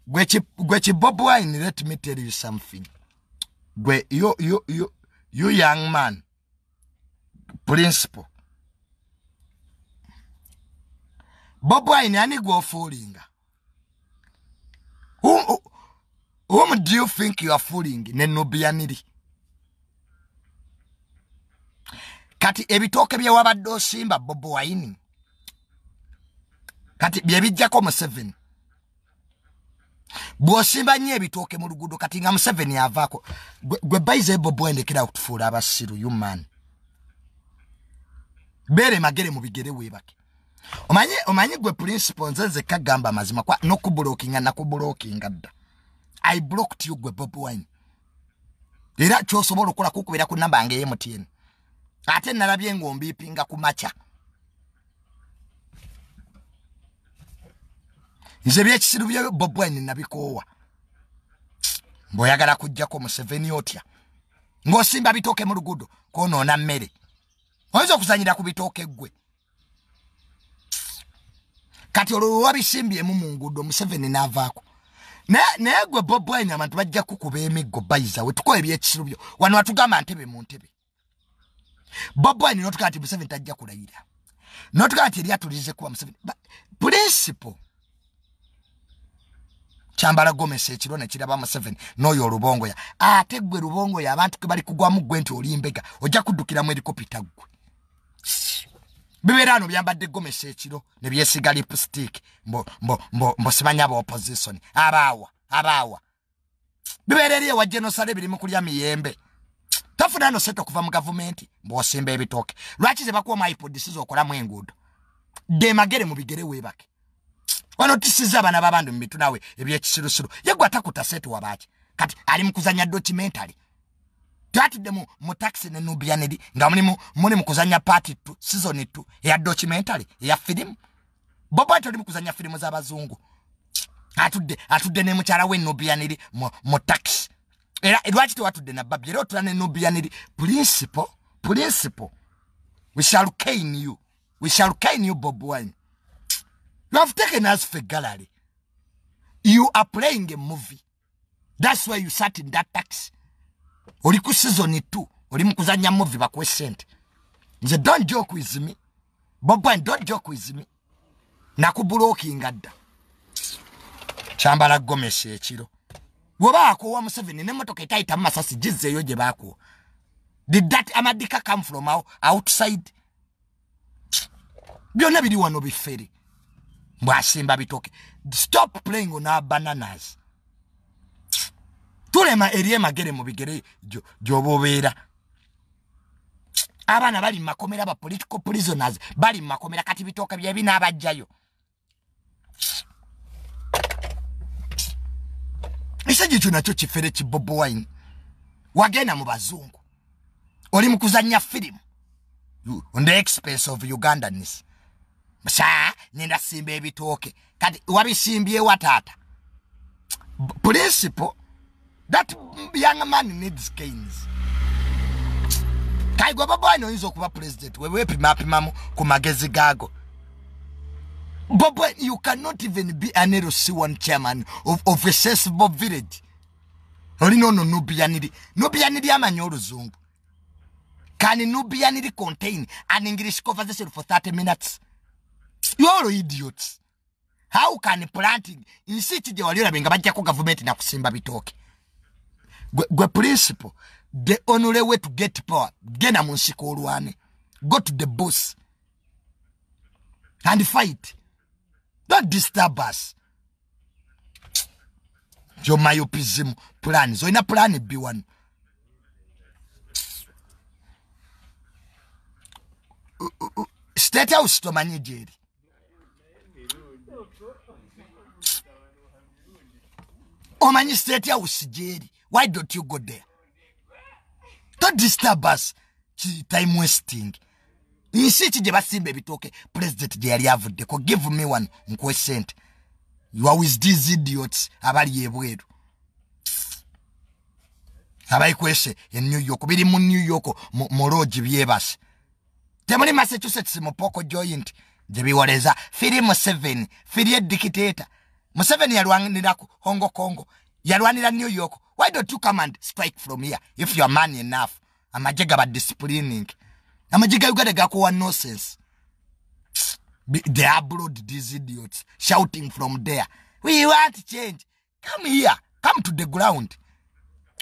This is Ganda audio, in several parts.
Gwechi Bobi Wine, let me tell you something. You young man, principal. Bobi Wine, any go fooling. Whom do you think you are fooling? Nubian. Kati ebitooke bye wabadde osimba Bobi Wine. Kati Tebijaako mu 7. Bw'osimba nnyo ebitooke mu luguudo kati nga mu 7 yavaako. Gwe bayize Bobi Wine ndekera okutufuula abasiru, you man. Bere magere mu bigere weebake. Omanyi gwe principal nze kagamba mazima kwa n'okubulookinga nakubulookinga dda. I blocked you gwe Bobi Wine. Era ky'osobola okukola kukubira ku namba yange y'MTN. Ate nalabye ng'ombipinga ku macha. Nze by'ekisiru bya Bobi Wine nabikoowa. Mboyagala kujjako mu 7 otya. Ng'osimba bitooke mu luguudo koonoona mmere. Oyinza okuzanyira ku bitooke gwe. Kati olwo wabisimbyemu mu nguudo mu 7 n'avaako. Naye gwe Bobi Wine abantu bajja kukuba emiggo bayiza we tukola eby'ekisiru byo. Wano watugamba ntebe mu ntebe. Bobi Wine notuka ati Museveni tajja kulayira. Notuka ati eriya tulize kuba Museveni. Principal. Kyambala Gomez ekiro ne kiraba Museveni n'oyo olubongo ya. Ate gwe lubongo ya abantu ke bali kugwamu gwe nti oli mbega. Ojja kuddukira mu helikopita gwe. Biberano byambadde Gomez ekiro ne byesiga lipstick. Mbo simanya ba opposition. Abawa. Bibereriye wa genocide biri mu kulya miyembe. Tafuna no seto kuva mu government mbosimba ebitooke. Lwaki ze bakuwa iPod sizokola mu enguudo. De magere mu bigere weebake. Wano tisiza abana babandu mbitu nawe ebyekisirusiru. Yegwa atakuta seto wabaki. Kati ali mukuzanya documentary. Twatudde mu taxi ne Nubian nga muli mukuzanya party 2 season 2 ya documentary ya film. Bobo atali mukuzanya film z'abazungu. Atudde ne mukyala we Nubian mu taxi. Era edwaki tuwatudde na babbi era otulane Nubian principal. We shall cane you. Bobi Wine. You have taken us for gallery. You are playing a movie. That's why you sat in that taxi. Oli ku season 2. Oli mukuzanya movie bakwe sente. Nze don't joke with me. Bobi Wine, don't joke with me. Nakubulookinga dda. Kyambala Gomez ekiro. Wabako wa Museveni ne motoka itaita masasi jizze yoje bako. Did that amadika come from outside? Byonna biri wano biferi. Mwasimba bitooke. Stop playing on our bananas. Tulema eriye magere mu bigere jobobeera. Abana bali makomera ba political prisoners bali makomera kati bitooke bye binabajjayo. Isaje chunacho chifere chi Bobi Wine. Wagena mu bazungu. Oli mukuzanya film. On the expense of Ugandans. Msa nenda simbe ebitooke. Kati wabisimbye watata. Principal. That young man needs canes. Kai Bobi Wine oyinza okuba president. Wewe pimapimamu ku magezi gago. Bobi, you cannot even be an LC1 chairman of a sensible village. Only no Nubian. Nubian amanyo oluzungu. Can Nubian contain an English conversation for 30 minutes? You are idiots. How can planting in city de walira benga bajja ko government na kusimba bitooke? Gwe principle, the only way to get power, gena munsiko olwane. Go to the boss and fight. Don't disturb us. Your myopism plan. So in a plan B1. State House to manage. Oh man, State House, Jerry. Why don't you go there? Don't disturb us. Time wasting. In city je basimba ebitooke president je yali avudde ko give me one nkwesent. You are with these idiots abali ebweru. Abai kwese in New York biri mu New York mu roji byebase. Temuli Massachusetts mu poko joint je biwoleza film 7 fili dictator. Museveni yalwanira ku Hongo Kongo, yalwanira New York. Why don't you come and strike from here if you are man enough? Amajega ba disciplining. Amajega Uganda gakuwa nonsense. They are blood, these idiots shouting from there. We want change. Come here. Come to the ground.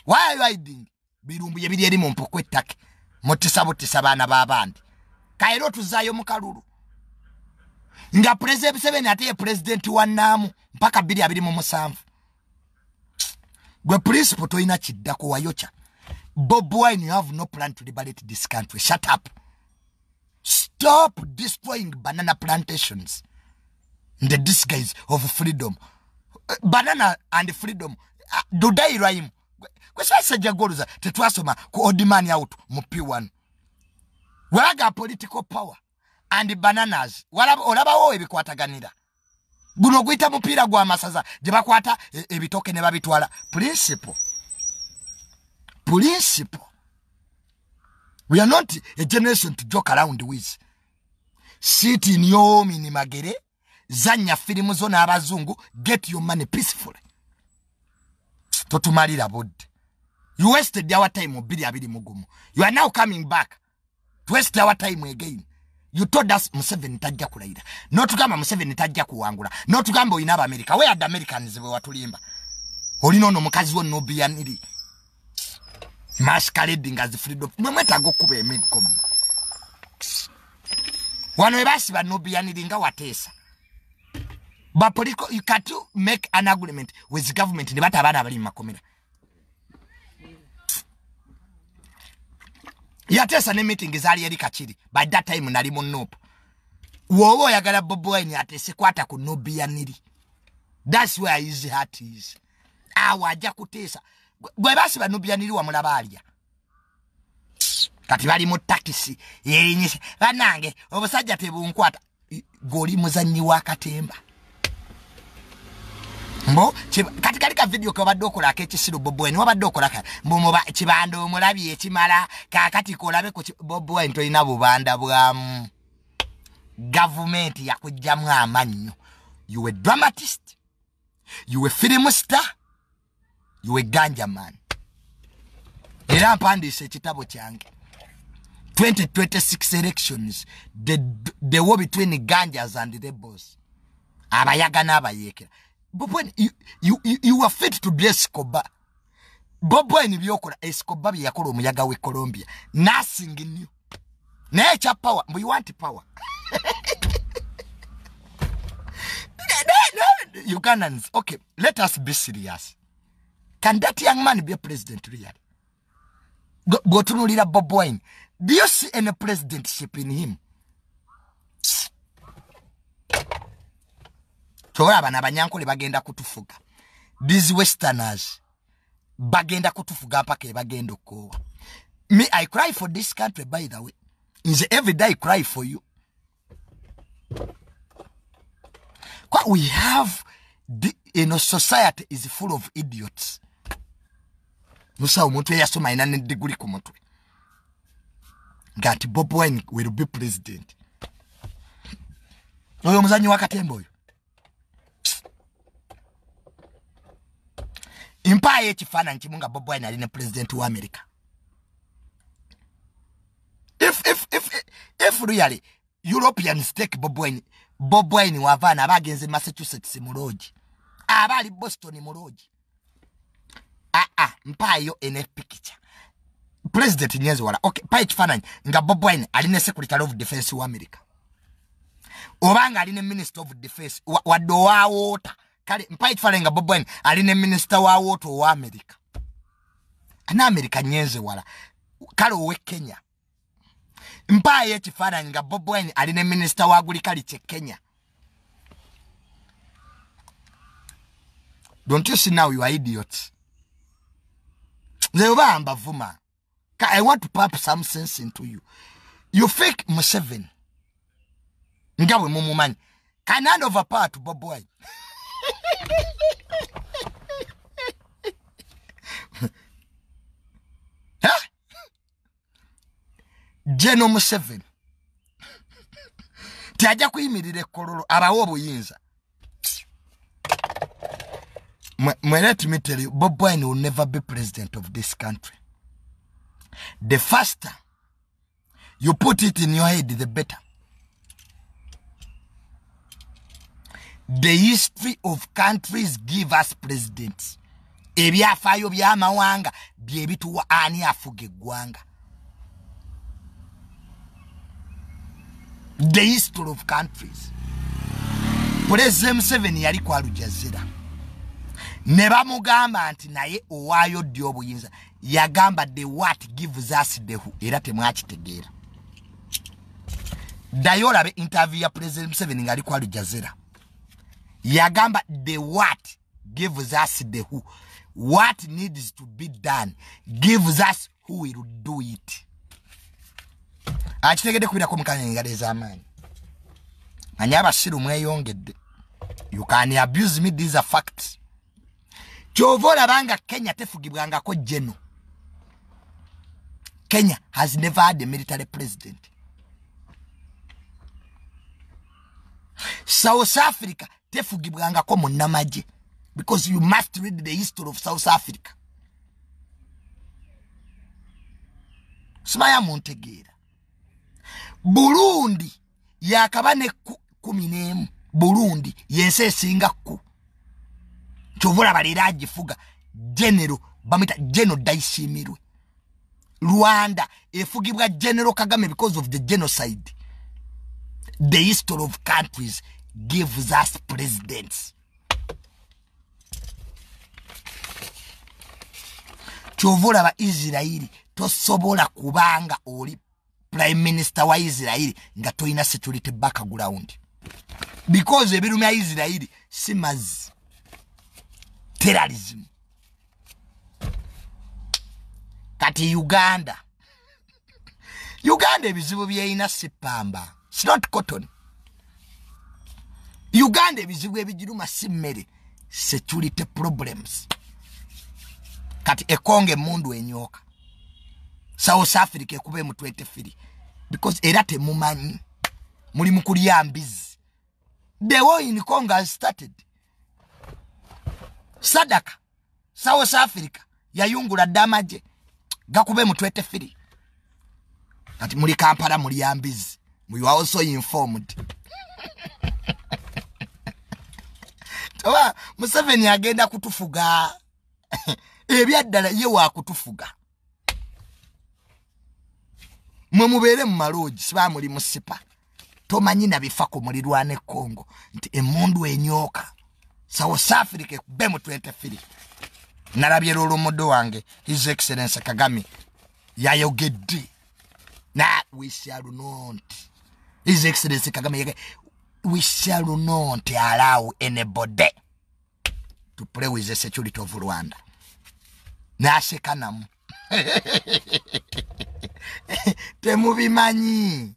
Why are you hiding? Birumbu yebiri eri mu mpoko ettake. Mutisa bana babandi. Kairo tuzayo mu kalulu. Nga President Museveni ate president wa Namu mpaka 2027. Gwe principle toina kiddako wayocha. Bobi Wine, you have no plan to liberate this country. Shut up. Stop destroying banana plantations in the disguise of freedom. Banana and freedom. Do they rhyme? Kwesa sajagoluza tetwasoma ku odimani out mu P1. Walaga political power and bananas. Olaba wo ebikwataganira. Guno gwita mupira gwa masaza je bakwata ebitooke ne babitwala. Principle. We are not a generation to joke around with. Sit in your mini magere, zanya filimu zona abazungu, get your money peacefully. Totumalira bod. You wasted our time obili abili mugumu. You are now coming back to waste our time again. You told us Museveni tajja kulaira. No tugamba Museveni tajja kuwangula. No tugamba oyinaba America. Where are the Americans bwe watulimba? Olino no mukazi wo Nubian iri. Masquerading as the freedom. Mweta go kuba emigom. Wano ebasi ba Nubian iri nga watesa. But political, you can't make an agreement with the government. Ni bata abana abali makomera. Yatesa ne meeting izali eri kachiri. By that time nali mu nope. Wowo yagala Bobi Wine atese kwata ku Nubian iri. That's where his heart is. Awaja kutesa. Gwe basi ba Nubian iri wa mulabalya. Kati bali mu taxi yerinyise. Banange obusajja tebunkwata. Goli muzanyi wa katemba. Mbo katika video kwa badoko la kechisiru Bobi Wine wabadoko la mbo chibando mulabi ekimala kakati kolabe ku Bobi Wine to ina bubanda bwa government yakujjamu amanyo. You a dramatist, you a film star, you a ganja man. Era mpandise ekitabo kyange 2026 elections, the war between the ganjas and the rebels. Abayaga n'abayekera. Bobi Wine, you are fit to be Escobar. Bobi Wine byokola Escobar yakola omuyaga we Colombia. Nothing new. Nature power, but you want power. Ugandans, okay, let us be serious. Can that young man be a president really? Go to leader Bobi Wine. Do you see any presidentship in him? Abana banyankole bagenda kutufuga. These westerners bagenda kutufuga mpaka bagenda ko. Me, I cry for this country, by the way. Is every day I cry for you. What we have, society is full of idiots. Musa omuntu yasoma ina degree ku mutwe. Ngati Bobi Wine will be president. Oyo muzanyi wakatembo oyo. Empire ekifana nkimunga Bobi Wine aline president wa America. If really Europeans take Bobi Wine wavana abagenze Massachusetts muloji. Abali Boston muloji. Mpayo ene picture. President nyenzo wala. Okay, pa ekifana nga Bobi Wine aline Secretary of Defense wa America. Obanga aline Minister of Defense wa water. Kale mpa ekifana nga Bobi Wine aline Minister wa water wa America. Ana America nyenze wala. Kale owe Kenya. Mpa ekifana nga Bobi Wine aline Minister wa agriculture Kenya. Don't you see now you are idiots? I want to pump some sense into you. You fake Museveni. Ngawe mumumani. Can hand over power to Bobi Wine. Huh? Jeno Museveni. Tiaja kuyimirire kololo abawo obuyinza. let me tell you, Bobi Wine will never be president of this country. The faster you put it in your head, the better. The history of countries give us presidents. Ebyafayo byamawanga byebituwa ani afuge gwanga. The history of countries. President Museveni yali kwa Aljazeera. Ne bamugamba nti naye owayo ddi obuyinza. Yagamba the what gives us the who. Era temwakitegeera. Dayola be interview ya President Museveni ngali kwa Aljazeera. Yagamba the what gives us the who. What needs to be done gives us who will do it. Achitegede kubira ko mukanya ngaleza amani. Anya Abasiru mweyongedde. You can abuse me, these are facts. Chovola banga Kenya tefugibwanga ko jeno. Kenya has never had a military president. South Africa tefugibwanga ko munamaje. Because you must read the history of South Africa. Smaya Montegira. Burundi yakabane 11. Burundi yense singa ku. Chovola balira gifuga general bamita General Daishimirwe. Rwanda efugibwa General Kagame because of the genocide. The history of countries gives us presidents. Chovola ba Israeli tosobola kubanga oli prime minister wa Israeli nga toina security background. Because ebirumi ya Israeli simazi terrorism. Kati Uganda ebizibu byeyina sipamba. It's not cotton. Uganda ebizibu ebijiruma simmere. Security problems. Kati ekonge mundu enyoka. South Africa ekube mu 23. Because era temumanyi. Muli mukulya mbizi. The war in Congo has started. Sadaka. South Africa yayungula damage. Gakube mu 23. Kati muli Kampala muli ambizi. We were also informed. Towa Museveni agenda kutufuga. Ebyaddala ye wa kutufuga. Mwe mubere mu maloji siba muli musipa. Tomanyi na bifako mulirwane Congo. Nti emundu enyoka. South Africa kube mu 23. Narabye lolomodo wange His Excellency Kagame yayogedde. Na we shall not. His Excellency Kagame we shall not allow anybody to play with the security of Rwanda. Nashekanamu. Temubimanyi.